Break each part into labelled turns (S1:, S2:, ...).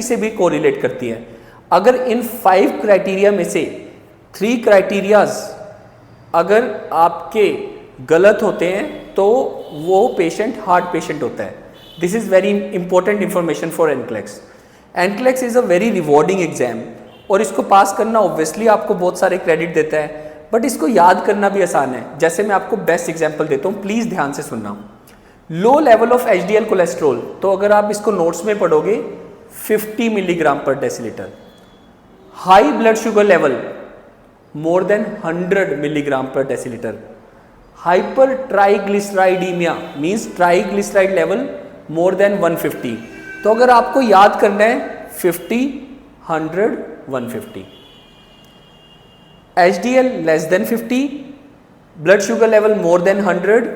S1: से भी कोरिलेट करती है। अगर इन 5 क्राइटेरिया में से 3 क्राइटेरियाज अगर आपके गलत होते हैं तो वो पेशेंट हार्ट पेशेंट होता है। This is very important information for NCLEX. NCLEX is a very rewarding exam और इसको पास करना ऑब्वियसली आपको बहुत सारे क्रेडिट देता है, बट इसको याद करना भी आसान है। जैसे मैं आपको बेस्ट एग्जाम्पल देता हूँ, प्लीज़ ध्यान से सुनना। Low level of HDL cholesterol, तो अगर आप इसको नोट्स में पढ़ोगे 50 milligram per decilitre. High blood sugar level more than 100 milligram per decilitre. Hypertriglyceridemia means triglyceride level more than 150। तो अगर आपको याद करना है 50, 100, 150। HDL less than 50, blood sugar level more than 100,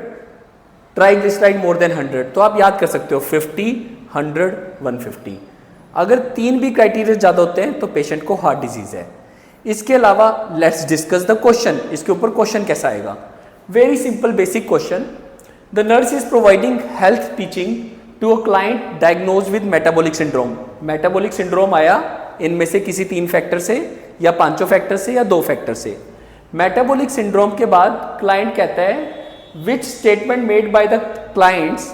S1: triglyceride मोर देन 100, तो आप याद कर सकते हो 50, 100, 150। अगर 3 भी क्राइटेरिया ज़्यादा होते हैं तो पेशेंट को हार्ट डिजीज है। इसके अलावा लेट्स डिस्कस द क्वेश्चन। इसके ऊपर क्वेश्चन कैसा आएगा? Very simple basic question. The nurse is providing health teaching to a client diagnose with metabolic syndrome. Metabolic syndrome आया इनमें से किसी 3 फैक्टर से या 5 फैक्टर से या 2 फैक्टर से। मेटाबॉलिक सिंड्रोम के बाद क्लाइंट कहता है which statement made by the clients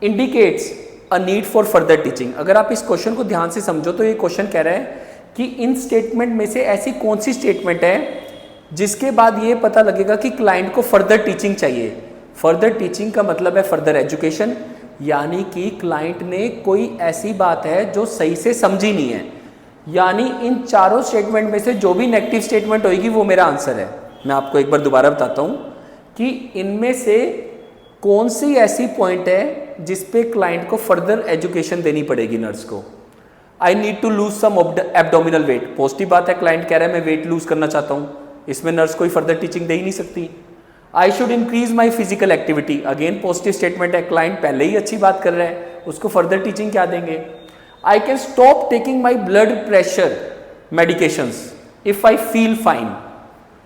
S1: indicates a need for further teaching. अगर आप इस क्वेश्चन को ध्यान से समझो तो ये क्वेश्चन कह रहा है कि इन स्टेटमेंट में से ऐसी कौन सी स्टेटमेंट है जिसके बाद ये पता लगेगा कि क्लाइंट को फर्दर टीचिंग चाहिए। फर्दर टीचिंग का मतलब है फर्दर एजुकेशन, यानी कि क्लाइंट ने कोई ऐसी बात है जो सही से समझी नहीं है। यानी इन चारों स्टेटमेंट में से जो भी नेगेटिव स्टेटमेंट होगी वो मेरा आंसर है। मैं आपको एक बार दोबारा बताता हूँ कि इनमें से कौन सी ऐसी पॉइंट है जिस पे क्लाइंट को फर्दर एजुकेशन देनी पड़ेगी नर्स को। I need to lose some abdominal weight, positive बात है, क्लाइंट कह रहा है मैं वेट लूज करना चाहता हूँ, इसमें नर्स कोई फर्दर टीचिंग दे ही नहीं सकती। I should increase my physical activity, again positive statement है, क्लाइंट पहले ही अच्छी बात कर रहा है, उसको फर्दर टीचिंग क्या देंगे। I can stop taking my blood pressure medications if I feel fine,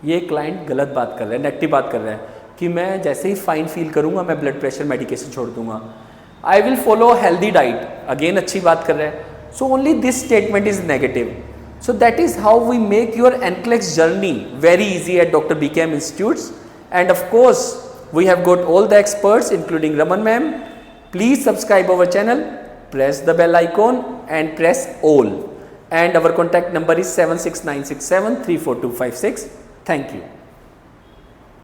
S1: ये क्लाइंट गलत बात कर रहा है, नेगेटिव बात कर रहा है कि मैं जैसे ही फाइन फील करूंगा मैं ब्लड प्रेशर मेडिकेशन छोड़ दूंगा। I will follow healthy diet, again अच्छी बात कर रहा है। So only this statement is negative. So that is how we make your NCLEX journey very easy at Dr. BKM Institutes. And of course, we have got all the experts including Raman ma'am. Please subscribe our channel, press the bell icon and press all. And our contact number is 76967 34256. Thank you.